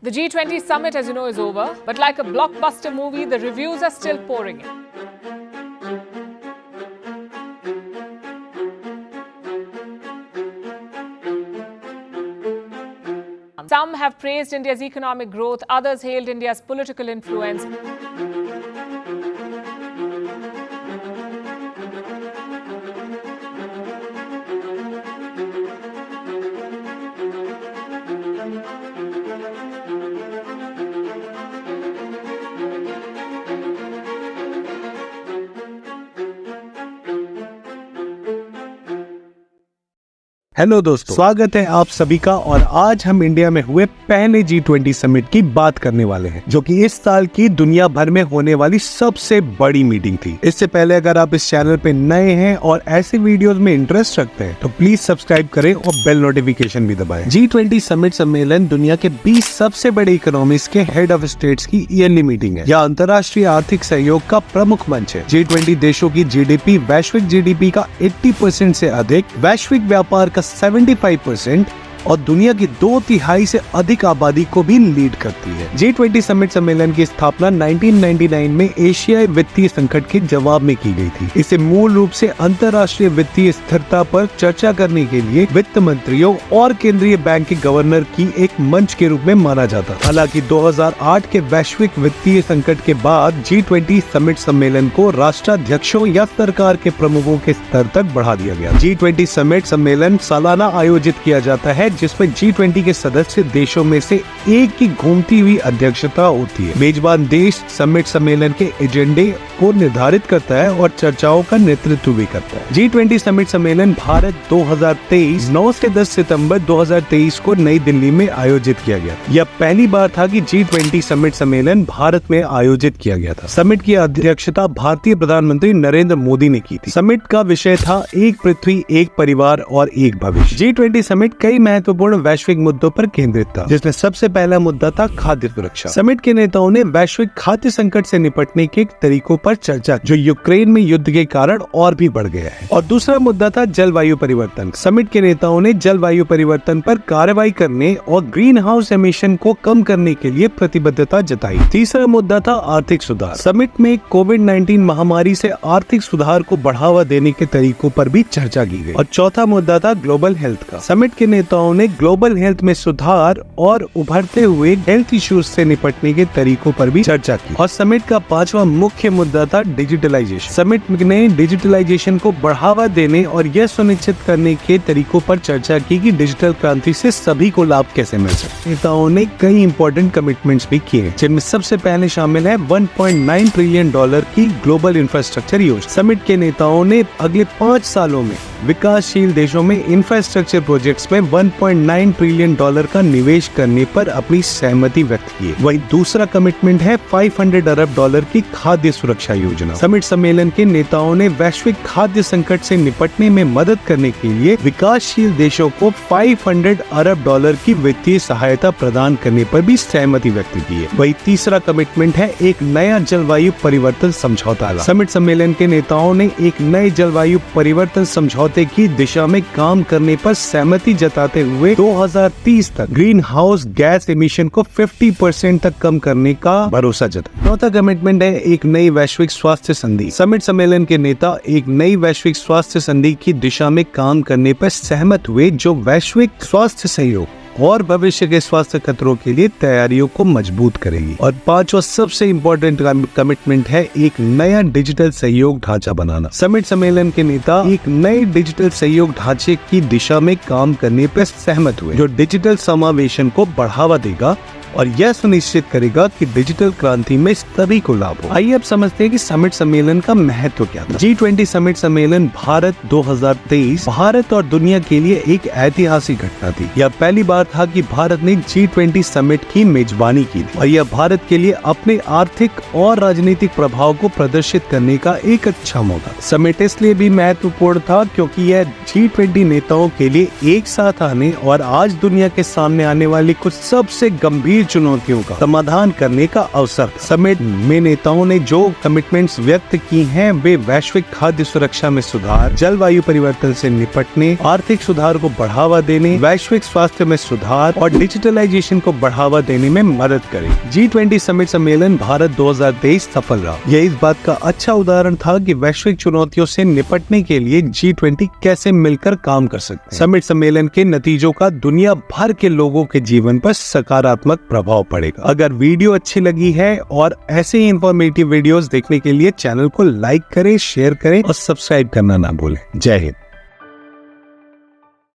The G20 summit, as you know, is over, but like a blockbuster movie, the reviews are still pouring in. Some have praised India's economic growth, others hailed India's political influence. Hello दोस्तों, स्वागत है आप सभी का। और आज हम India में हुए पहले G20 समिट की बात करने वाले हैं, जो कि इस साल की दुनिया भर में होने वाली सबसे बड़ी मीटिंग थी। इससे पहले अगर आप इस चैनल पे नए हैं और ऐसे वीडियोस में इंटरेस्ट रखते हैं तो प्लीज सब्सक्राइब करें और बेल नोटिफिकेशन भी दबाएं। G20 समिट सम्मेलन दुनिया के 20 सबसे बड़े इकोनॉमीज के हेड ऑफ स्टेट्स की ईयरली मीटिंग है। यह अंतर्राष्ट्रीय आर्थिक सहयोग का प्रमुख मंच है। G20 देशों की जीडीपी वैश्विक जीडीपी का 80% से अधिक, वैश्विक व्यापार का 75% और दुनिया की 2/3 से अधिक आबादी को भी लीड करती है। G20 समिट सम्मेलन की स्थापना 1999 में एशियाई वित्तीय संकट के जवाब में की गई थी। इसे मूल रूप से अंतर्राष्ट्रीय वित्तीय स्थिरता पर चर्चा करने के लिए वित्त मंत्रियों और केंद्रीय बैंक के गवर्नर की एक मंच के रूप में माना जाता था। हालांकि 2008 के वैश्विक वित्तीय संकट के बाद G20 समिट सम्मेलन को राष्ट्राध्यक्षों या सरकार के प्रमुखों के स्तर तक बढ़ा दिया गया। G20 समिट सम्मेलन सालाना आयोजित किया जाता है, जिसमें G20 के सदस्य देशों में से एक की घूमती हुई अध्यक्षता होती है। मेजबान देश समिट सम्मेलन के एजेंडे को निर्धारित करता है और चर्चाओं का नेतृत्व भी करता है। G20 समिट सम्मेलन भारत 2023 9 से 10 सितंबर 2023 को नई दिल्ली में आयोजित किया गया। यह पहली बार था कि G20 समिट सम्मेलन भारत में आयोजित किया गया था। समिट की अध्यक्षता भारतीय प्रधानमंत्री नरेंद्र मोदी ने की थी। समिट का विषय था एक पृथ्वी, एक परिवार और एक भविष्य। G20 समिट कई महत्वपूर्ण वैश्विक मुद्दों पर केंद्रित था, जिसमें सबसे पहला मुद्दा था खाद्य सुरक्षा। समिट के नेताओं ने वैश्विक खाद्य संकट से निपटने के तरीकों पर चर्चा, जो यूक्रेन में युद्ध के कारण और भी बढ़ गया है। और दूसरा मुद्दा था जलवायु परिवर्तन। समिट के नेताओं ने जलवायु परिवर्तन पर कार्रवाई करने और ग्रीन हाउस एमिशन को कम करने के लिए प्रतिबद्धता जताई। तीसरा मुद्दा था आर्थिक सुधार। समिट में कोविड-19 महामारी से आर्थिक सुधार को बढ़ावा देने के तरीकों पर भी चर्चा की गई। और चौथा मुद्दा था ग्लोबल हेल्थ का। समिट के नेताओं ने ग्लोबल हेल्थ में सुधार और उभरते हुए हेल्थ इश्यूज से निपटने के तरीकों पर भी चर्चा की। और समिट का पांचवा मुख्य मुद्दा था डिजिटलाइजेशन। समिट ने डिजिटलाइजेशन को बढ़ावा देने और यह सुनिश्चित करने के तरीकों पर चर्चा की कि डिजिटल क्रांति से सभी को लाभ कैसे मिल सके। नेताओं ने कई इंपॉर्टेंट कमिटमेंट्स भी किए, जिनमें सबसे पहले शामिल है $1.9 ट्रिलियन की ग्लोबल इंफ्रास्ट्रक्चर योजना। समिट के नेताओं ने अगले 5 सालों में विकासशील देशों में इंफ्रास्ट्रक्चर प्रोजेक्ट्स में $1.9 ट्रिलियन का निवेश करने पर अपनी सहमति व्यक्त की। वहीं दूसरा कमिटमेंट है $500 अरब की खाद्य सुरक्षा योजना। समिट सम्मेलन के नेताओं ने वैश्विक खाद्य संकट से निपटने में मदद करने के लिए विकासशील देशों को $500 अरब की वित्तीय सहायता प्रदान करने पर भी सहमति व्यक्त की है। वहीं तीसरा कमिटमेंट है एक नया जलवायु परिवर्तन समझौता। समिट सम्मेलन के नेताओं ने एक नए जलवायु परिवर्तन समझौते की दिशा में काम करने पर सहमति जताते हुए 2030 तक ग्रीन हाउस गैस एमिशन को 50% तक कम करने का भरोसा जताया। चौथा कमिटमेंट है एक नई वैश्विक स्वास्थ्य संधि। समिट सम्मेलन के नेता एक नई वैश्विक स्वास्थ्य संधि की दिशा में काम करने पर सहमत हुए, जो वैश्विक स्वास्थ्य सहयोग और भविष्य के स्वास्थ्य खतरों के लिए तैयारियों को मजबूत करेगी। और पांचवा सबसे इम्पोर्टेंट कमिटमेंट है एक नया डिजिटल सहयोग ढांचा बनाना। समिट सम्मेलन के नेता एक नए डिजिटल सहयोग ढांचे की दिशा में काम करने पर सहमत हुए, जो डिजिटल समावेशन को बढ़ावा देगा और यह सुनिश्चित करेगा कि डिजिटल क्रांति में सभी को लाभ हो। आइए अब समझते हैं कि समिट सम्मेलन का महत्व क्या था। G20 समिट सम्मेलन भारत 2023 भारत और दुनिया के लिए एक ऐतिहासिक घटना थी। यह पहली बार था कि भारत ने G20 समिट की मेजबानी की थी और यह भारत के लिए अपने आर्थिक और राजनीतिक प्रभाव को प्रदर्शित करने का एक अच्छा मौका। समिट इसलिए भी महत्वपूर्ण था क्योंकि यह G20 नेताओं के लिए एक साथ आने और आज दुनिया के सामने आने वाली कुछ सबसे गंभीर चुनौतियों का समाधान करने का अवसर। समिट में नेताओं ने जो कमिटमेंट्स व्यक्त की हैं, वे वैश्विक खाद्य सुरक्षा में सुधार, जलवायु परिवर्तन से निपटने, आर्थिक सुधार को बढ़ावा देने, वैश्विक स्वास्थ्य में सुधार और डिजिटलाइजेशन को बढ़ावा देने में मदद करे। G20 समिट सम्मेलन भारत 2023 सफल रहा। यह इस बात का अच्छा उदाहरण था कि वैश्विक चुनौतियों से निपटने के लिए G20 कैसे मिलकर काम कर सकते हैं। समिट सम्मेलन के नतीजों का दुनिया भर के लोगों के जीवन पर सकारात्मक प्रभाव पड़ेगा। अगर वीडियो अच्छी लगी है और ऐसे ही इंफॉर्मेटिव वीडियोस देखने के लिए चैनल को लाइक करें, शेयर करें और सब्सक्राइब करना ना भूलें। जय हिंद।